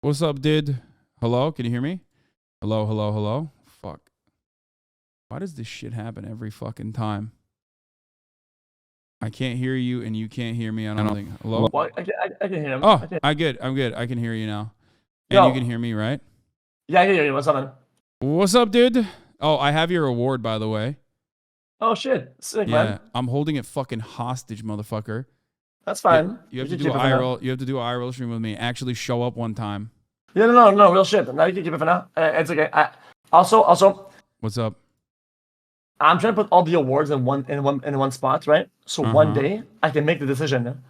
What's up, dude? Hello? Can you hear me? Hello, hello, hello? Fuck. Why does this shit happen every fucking time? I can't hear you and you can't hear me. I don't think. Hello? Well, I can hear him. Oh, I'm good. I can hear you now. And Yo. you can hear me, right? Yeah, I can hear you. What's up, man? What's up, dude? Oh, I have your award, by the way. Oh, shit. Sick, Yeah, man. I'm holding it fucking hostage, motherfucker. That's fine. You have to do IRL. You have to do an IRL stream with me. Actually show up one time. Yeah, no, real shit. No, you can keep it for now. It's okay. Also, what's up? I'm trying to put all the awards in one spot, right? So one day I can make the decision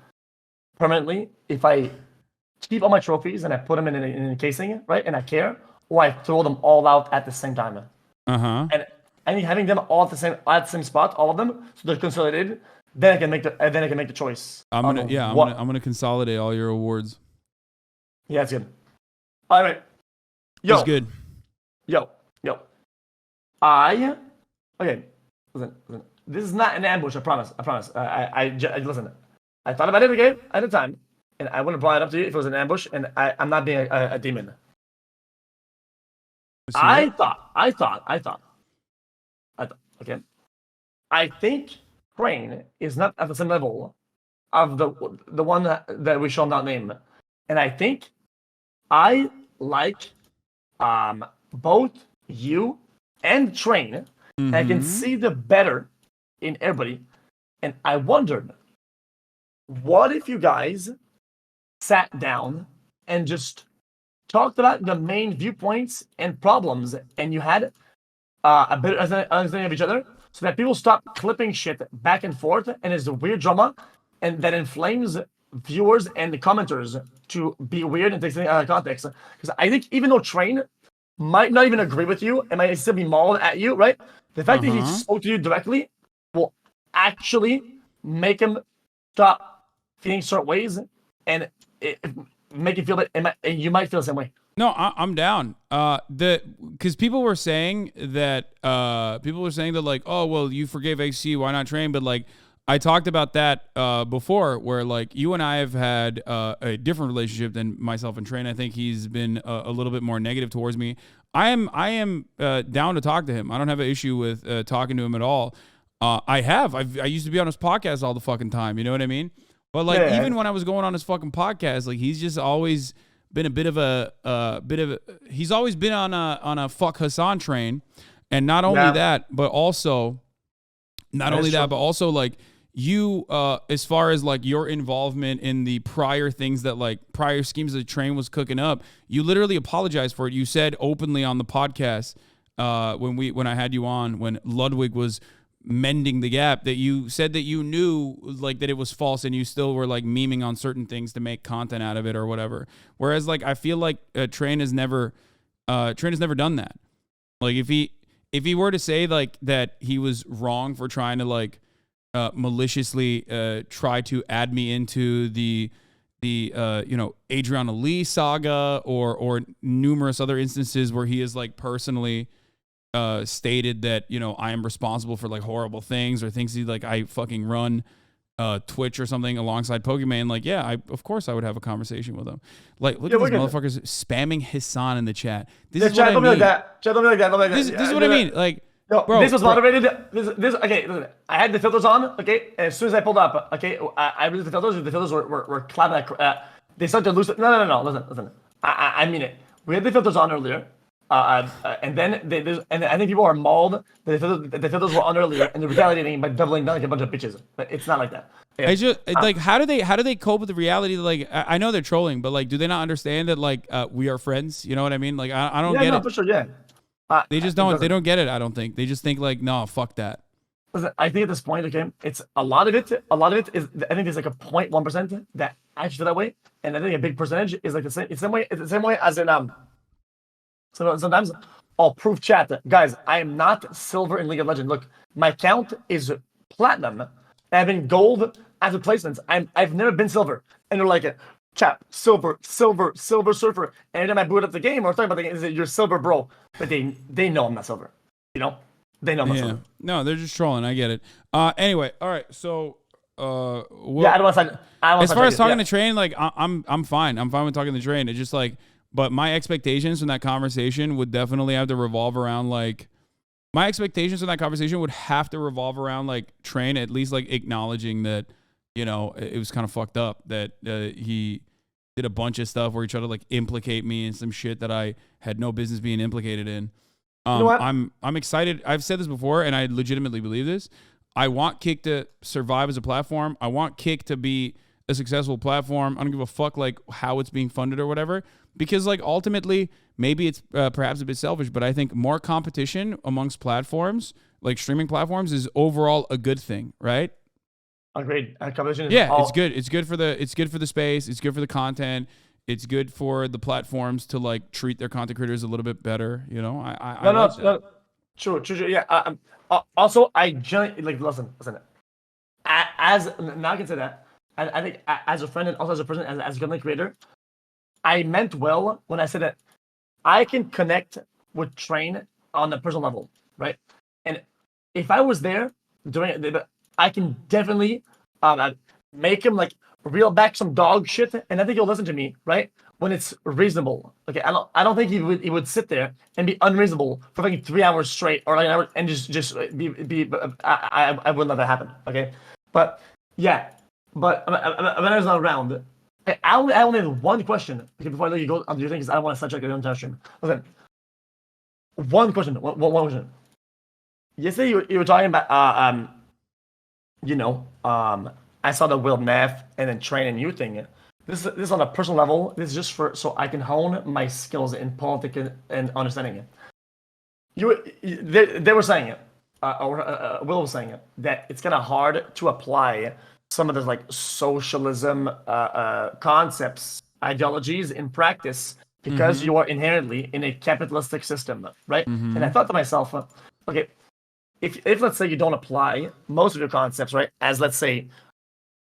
permanently if I keep all my trophies and I put them in a casing, right? And I care, or I throw them all out at the same time. And I think having them all at the same spot, all of them, so they're consolidated. Then I can make the choice. I'm gonna consolidate all your awards. Yeah, that's good. All right. Yo. That's good. Yo. Okay. Listen. This is not an ambush. I promise. I listen. I thought about it again at the time, and I wouldn't have brought it up to you if it was an ambush. And I'm not being a demon. I thought. Okay. I think Train is not at the same level of the one that we shall not name, and I think I like both you and Train. And I can see the better in everybody, and I wondered, what if you guys sat down and just talked about the main viewpoints and problems, and you had a better understanding of each other, so that people stop clipping shit back and forth, and it's a weird drama, and that inflames viewers and the commenters to be weird and take things out of context. Because I think even though Train might not even agree with you and might still be mauled at you, right? The fact that he spoke to you directly will actually make him stop feeling certain ways and make you feel that you might feel the same way. No, I'm down. Because people were saying that like, oh well, you forgave xQc, why not Train? But like, I talked about that before, where like you and I have had a different relationship than myself and Train. I think he's been a little bit more negative towards me. I am down to talk to him. I don't have an issue with talking to him at all. I used to be on his podcast all the fucking time. You know what I mean? But like even when I was going on his fucking podcast, like he's just always been a bit of a he's always been on a fuck Hasan train, and not only that, but also like you, as far as like your involvement in the prior things that like prior schemes that Train was cooking up, you literally apologized for it. You said openly on the podcast when I had you on, when Ludwig was mending the gap, that you said that you knew like that it was false, and you still were like memeing on certain things to make content out of it or whatever. Whereas like I feel like Train has never done that. Like if he were to say like that he was wrong for trying to like maliciously try to add me into the Adriana Lee saga or numerous other instances where he is like personally stated that I am responsible for like horrible things or things like I fucking run Twitch or something alongside Pokemon. Like of course I would have a conversation with him. Like look at these motherfuckers spamming Hasan in the chat. This is what I mean. This is what I mean. Like. No, bro, this was moderated. Okay, listen, I had the filters on. Okay, and as soon as I pulled up, okay, I removed the filters. The filters were clapping. They started to lose it. No. Listen. I mean it. We had the filters on earlier, and then and I think people are mauled. The filters were on earlier, and they're retaliating by doubling down like a bunch of bitches. But it's not like that. Yeah. I just like how do they cope with the reality that like I know they're trolling, but like do they not understand that like we are friends? You know what I mean? Like I don't get it. For sure, yeah. They just don't. They don't get it. I don't think they just think like, no, fuck that. Listen, I think at this point, okay, it's a lot of it is. I think there's like a 0.1% that actually feel that way, and I think a big percentage is like the same. It's the same way as in So sometimes I'll prove chat that, guys, I am not silver in League of Legends. Look, my count is platinum. I've been gold as replacements. I've never been silver, and they're like, chat, silver surfer. And every time I boot up the game or talking about the game, is that you're silver, bro. But they know I'm not silver. They know I'm not silver. No, they're just trolling. I get it. Anyway, all right. So, I don't want to. As far as talking to Train, like I'm fine. I'm fine with talking to Train. It's just like But my expectations from that conversation would definitely have to revolve around like Train at least like acknowledging that, you know, it was kind of fucked up that he did a bunch of stuff where he tried to like implicate me in some shit that I had no business being implicated in. You know what? I'm excited. I've said this before, and I legitimately believe this. I want Kick to survive as a platform. I want Kick to be a successful platform. I don't give a fuck like how it's being funded or whatever, because like ultimately, maybe it's perhaps a bit selfish, but I think more competition amongst platforms, like streaming platforms, is overall a good thing, right? Agreed. Competition is Yeah, it's good. It's good for the space. It's good for the content. It's good for the platforms to like treat their content creators a little bit better. You know, I like that. No. True. Yeah. Also, I genuinely like listen. As now I can say that. I think as a friend and also as a person, as a content creator, I meant well when I said that I can connect with Train on a personal level, right? And if I was there doing it, I can definitely make him like reel back some dog shit, and I think he'll listen to me, right? When it's reasonable. Okay, I don't think he would sit there and be unreasonable for like 3 hours straight or like an hour and just be. I wouldn't let that happen. Okay, but yeah, but when I was not around, I only have one question before I let you go on your thing because I don't want to sidetrack your own time. Listen, one question. One question. Yesterday you were talking about I saw the Will Neff and then Train and you thing. This is on a personal level. This is just so I can hone my skills in politics and understanding it. They were saying it, or Will was saying it, that it's kind of hard to apply some of the like socialism concepts, ideologies in practice because you are inherently in a capitalistic system, right? And I thought to myself, okay, if let's say you don't apply most of your concepts, right, as let's say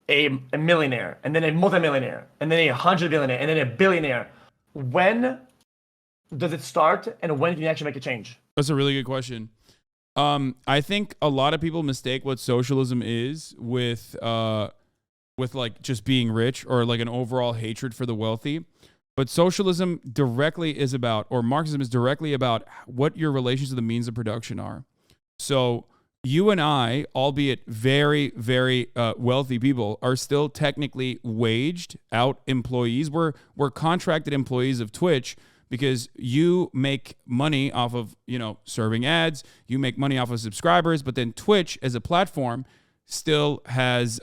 a millionaire, and then a multimillionaire, and then 100 billionaire, and then a billionaire, when does it start, and when can you actually make a change? That's a really good question. I think a lot of people mistake what socialism is with like just being rich or like an overall hatred for the wealthy. But socialism directly is about, or Marxism is directly about what your relations to the means of production are. So you and I, albeit very, very wealthy people, are still technically waged out employees. We're contracted employees of Twitch because you make money off of, serving ads. You make money off of subscribers. But then Twitch as a platform still has,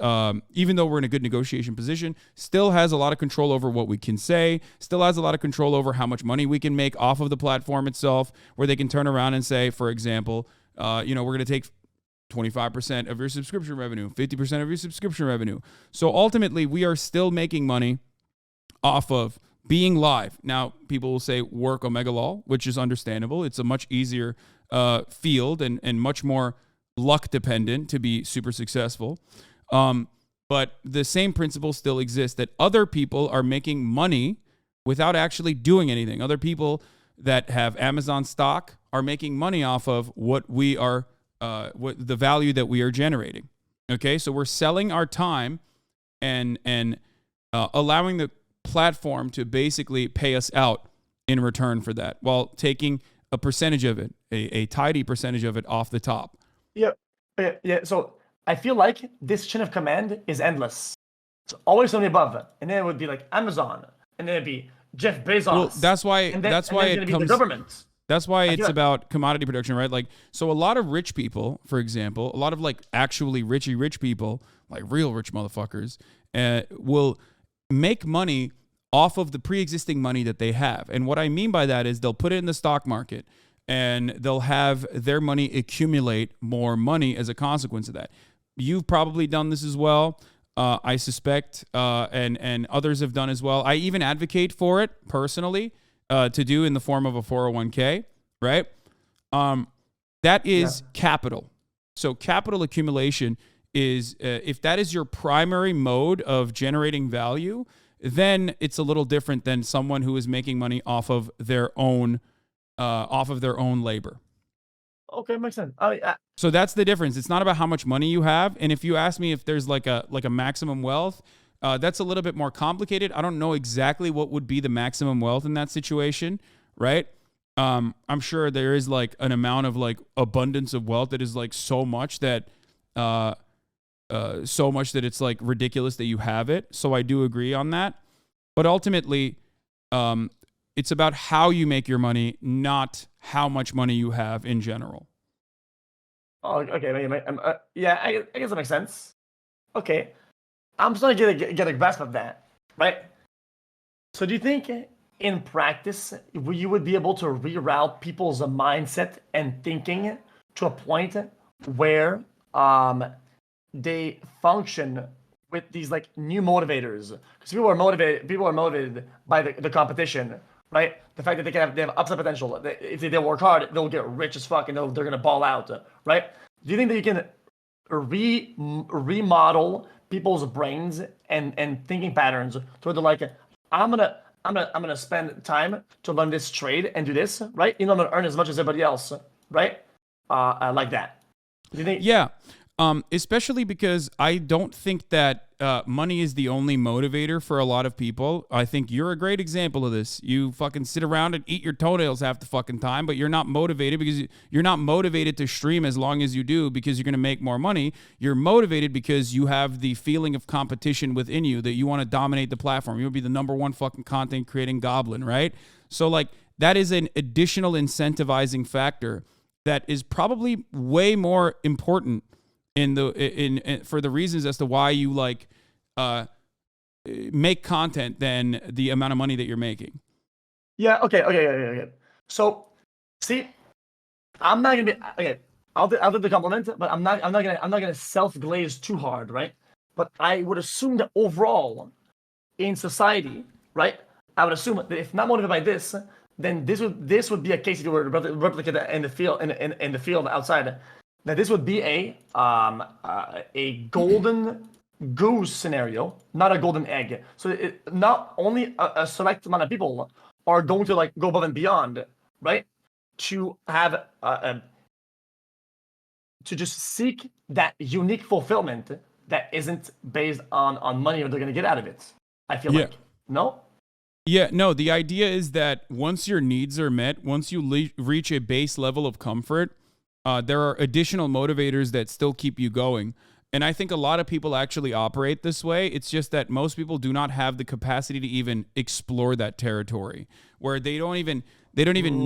even though we're in a good negotiation position, still has a lot of control over what we can say, still has a lot of control over how much money we can make off of the platform itself, where they can turn around and say, for example, we're going to take 25% of your subscription revenue, 50% of your subscription revenue. So ultimately, we are still making money off of being live. Now, people will say work Omega Law, which is understandable. It's a much easier field and much more luck dependent to be super successful. But the same principle still exists, that other people are making money without actually doing anything. Other people that have Amazon stock are making money off of what we are, what the value that we are generating. Okay, so we're selling our time and allowing the platform to basically pay us out in return for that, while taking a percentage of it, a tidy percentage of it off the top. Yeah. So I feel like this chain of command is endless. It's always something above, and then it would be like Amazon, and then it'd be Jeff Bezos. Well, that's why it comes. The government. That's why it's about commodity production, right? Like, so a lot of rich people, for example, a lot of like actually rich people, like real rich motherfuckers, will make money off of the pre-existing money that they have. And what I mean by that is they'll put it in the stock market and they'll have their money accumulate more money as a consequence of that. You've probably done this as well. I suspect, and others have done as well. I even advocate for it personally, to do in the form of a 401k, right? That is capital. So capital accumulation is, if that is your primary mode of generating value, then it's a little different than someone who is making money off of their own labor. Okay, makes sense. So that's the difference. It's not about how much money you have. And if you ask me if there's like a maximum wealth, That's a little bit more complicated. I don't know exactly what would be the maximum wealth in that situation, right? I'm sure there is like an amount of like abundance of wealth that is like so much that it's like ridiculous that you have it. So I do agree on that. But ultimately, it's about how you make your money, not how much money you have in general. Oh, okay. Yeah, I guess that makes sense. Okay. I'm starting to get a grasp of that, right? So do you think in practice you would be able to reroute people's mindset and thinking to a point where they function with these like new motivators? Because people are motivated by the competition, right? The fact that they have upside potential. If they work hard, they'll get rich as fuck and they're gonna ball out, right? Do you think that you can remodel people's brains and thinking patterns toward the like I'm gonna spend time to learn this trade and do this, right? You know, I'm gonna earn as much as everybody else, right? Like that. Do you think? Yeah. Especially because I don't think that money is the only motivator for a lot of people. I think you're a great example of this. You fucking sit around and eat your toenails half the fucking time, but you're not motivated because you're not motivated to stream as long as you do because you're going to make more money. You're motivated because you have the feeling of competition within you that you want to dominate the platform. You'll be the number one fucking content creating goblin, right? So like that is an additional incentivizing factor that is probably way more important in for the reasons as to why you like make content than the amount of money that you're making. Yeah. Okay. So, see, I'm not gonna be okay. I'll do the compliment, but I'm not gonna self glaze too hard, right? But I would assume that overall, in society, right? I would assume that if not motivated by this, then this would be a case if you were to replicate that in the field in the field outside. That this would be a golden goose scenario, not a golden egg. So not only a select amount of people are going to like go above and beyond, right? To have to just seek that unique fulfillment that isn't based on money or they're going to get out of it. I feel like no. Yeah, no, the idea is that once your needs are met, once you reach a base level of comfort, there are additional motivators that still keep you going. And I think a lot of people actually operate this way. It's just that most people do not have the capacity to even explore that territory, where they don't even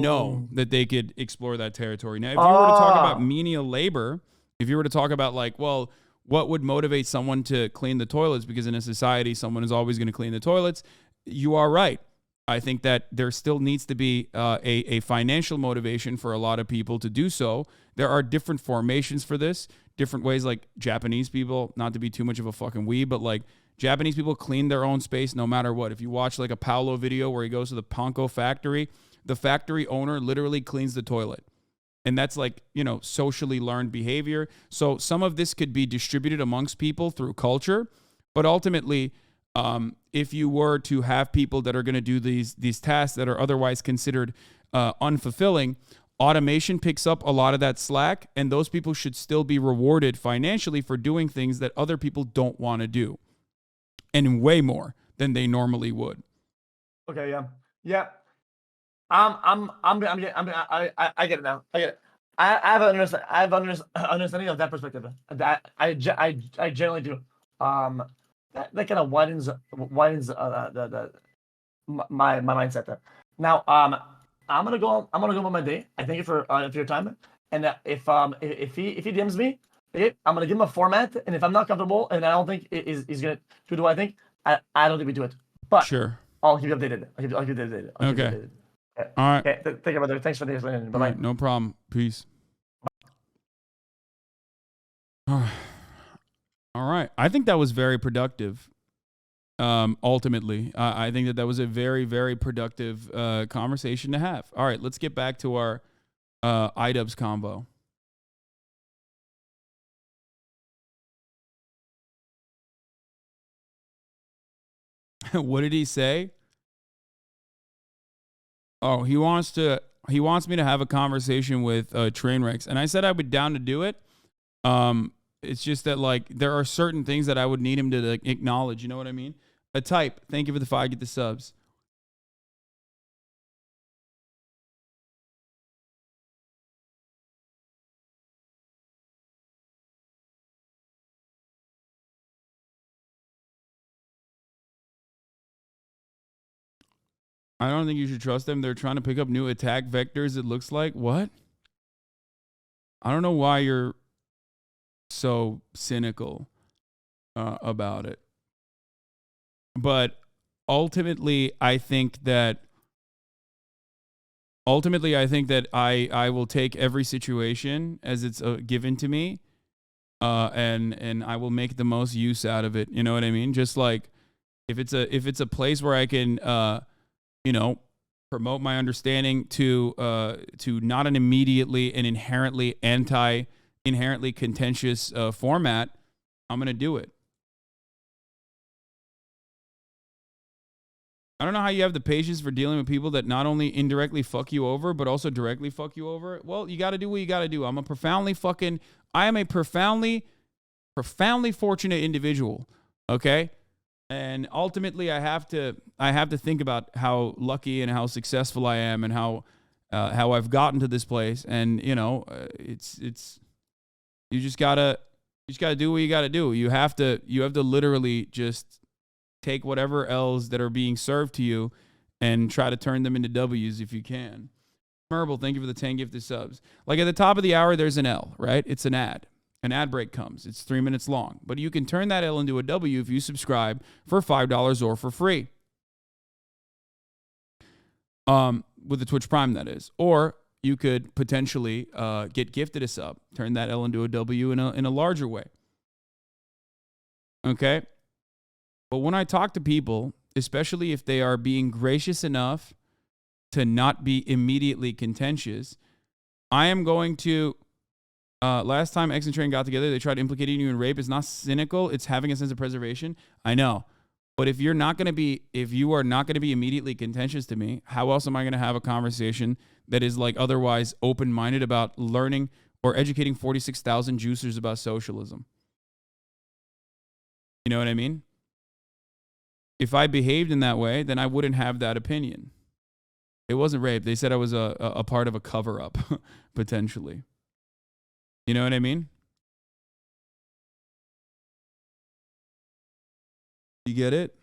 know that they could explore that territory. Now, if you were to talk about menial labor, if you were to talk about like, well, what would motivate someone to clean the toilets? Because in a society, someone is always going to clean the toilets. You are right. I think that there still needs to be a financial motivation for a lot of people to do so. There are different formations for this, different ways, like Japanese people, not to be too much of a fucking weeb, but like Japanese people clean their own space no matter what. If you watch like a Paolo video where he goes to the Panko factory, the factory owner literally cleans the toilet. And that's like, you know, socially learned behavior. So some of this could be distributed amongst people through culture, but ultimately, if you were to have people that are going to do these tasks that are otherwise considered unfulfilling, automation picks up a lot of that slack, and those people should still be rewarded financially for doing things that other people don't want to do, and way more than they normally would. Okay, yeah. I get it now. I get it. I have an understanding of that perspective. That I generally do. That kind of widens my mindset there. Now, I'm gonna go on my day. I thank you for your time. And if he DMs me, okay, I'm gonna give him a format. And if I'm not comfortable and I don't think he's gonna do what I think, I don't think we do it. But sure, I'll keep you updated. I'll keep you updated. Okay. All right. Okay. Thank you, brother. Thanks for the explanation. Bye bye. No problem. Peace. All right. I think that was very productive. Ultimately, I think that was a very, very productive conversation to have. All right, let's get back to our iDubbbz combo. What did he say? Oh, he wants me to have a conversation with Trainwrecks, and I said I would down to do it. It's just that like there are certain things that I would need him to like, acknowledge. You know what I mean? A type. Thank you for the 5. Get the subs. I don't think you should trust them. They're trying to pick up new attack vectors. It looks like what? I don't know why you're so cynical about it, but ultimately, I think that I will take every situation as it's given to me, and I will make the most use out of it. You know what I mean? Just like if it's a place where I can promote my understanding to not an immediately and inherently contentious format, I'm gonna do it. I don't know how you have the patience for dealing with people that not only indirectly fuck you over, but also directly fuck you over. Well, you got to do what you got to do. I am a profoundly fortunate individual. Okay. And ultimately I have to think about how lucky and how successful I am and how I've gotten to this place. And it's you just gotta do what you gotta do. You have to literally just take whatever L's that are being served to you and try to turn them into W's if you can. Merble, thank you for the 10 gifted subs. Like at the top of the hour, there's an L, right? It's an ad. An ad break comes. It's 3 minutes long. But you can turn that L into a W if you subscribe for $5 or for free. With the Twitch Prime, that is. Or you could potentially get gifted a sub. Turn that L into a W in a larger way. Okay? But when I talk to people, especially if they are being gracious enough to not be immediately contentious, I am going to... last time X and Train got together, they tried implicating you in rape. It's not cynical. It's having a sense of preservation. I know. But if you are not going to be immediately contentious to me, how else am I going to have a conversation that is like otherwise open-minded about learning or educating 46,000 juicers about socialism? You know what I mean? If I behaved in that way, then I wouldn't have that opinion. It wasn't rape. They said I was a part of a cover-up, potentially. You know what I mean? You get it?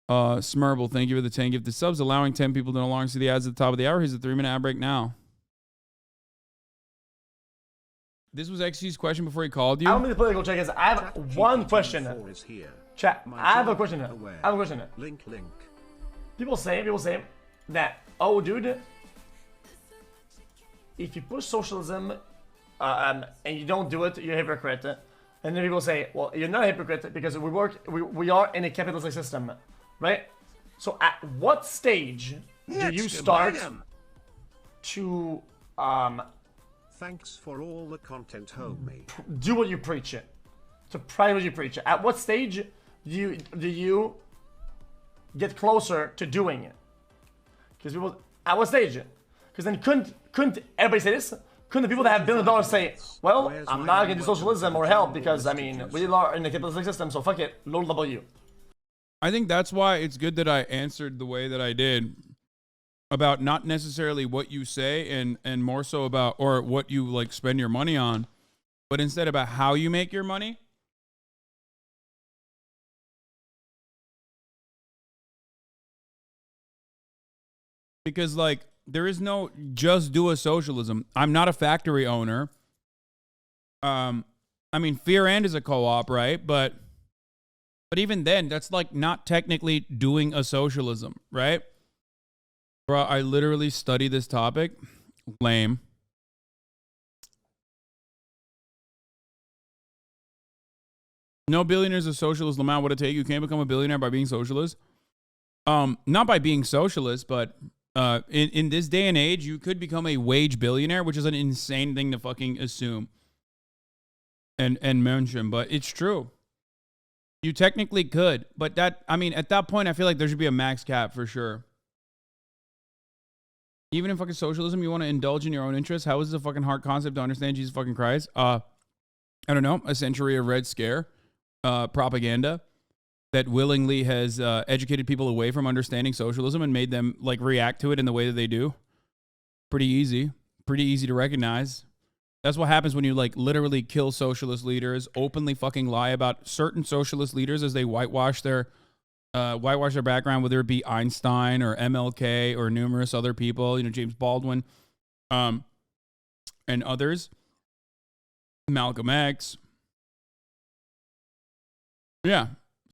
Smurble, thank you for the 10 gifted subs. Allowing 10 people to no longer see the ads at the top of the hour. Here's a 3-minute ad break now. This was XC's question before he called you. I don't mean the political check is. I have one question. Chat. I have a question. Link. People say that, oh, dude, if you push socialism and you don't do it, you're a hypocrite. And then people say, well, you're not a hypocrite because we are in a capitalistic system, right? So at what stage do you start to thanks for all the content, homie. Do what you preach it. To practice what you preach it. At what stage do you get closer to doing it? Because people, at what stage? Because then couldn't everybody say this? Couldn't the people that have $1 billion say, well, I'm not gonna do socialism or help because I mean we are in the capitalistic system, so fuck it, low W. I think that's why it's good that I answered the way that I did about not necessarily what you say and more so about or what you like spend your money on, but instead about how you make your money. Because like there is no just do a socialism. I'm not a factory owner. I mean Fear and is a co-op, right? But even then, that's like not technically doing a socialism, right? Bro, I literally study this topic. Lame. No billionaires are socialist. Lamau, what it take? You can't become a billionaire by being socialist. Not by being socialist, but in this day and age, you could become a wage billionaire, which is an insane thing to fucking assume and mention, but it's true. You technically could, but at that point, I feel like there should be a max cap for sure. Even in fucking socialism, you want to indulge in your own interests. How is this a fucking hard concept to understand? Jesus fucking Christ. I don't know. A century of Red Scare propaganda that willingly has educated people away from understanding socialism and made them like react to it in the way that they do. Pretty easy to recognize. That's what happens when you like literally kill socialist leaders, openly fucking lie about certain socialist leaders as they whitewash their background, whether it be Einstein or MLK or numerous other people, James Baldwin, and others, Malcolm X. Yeah,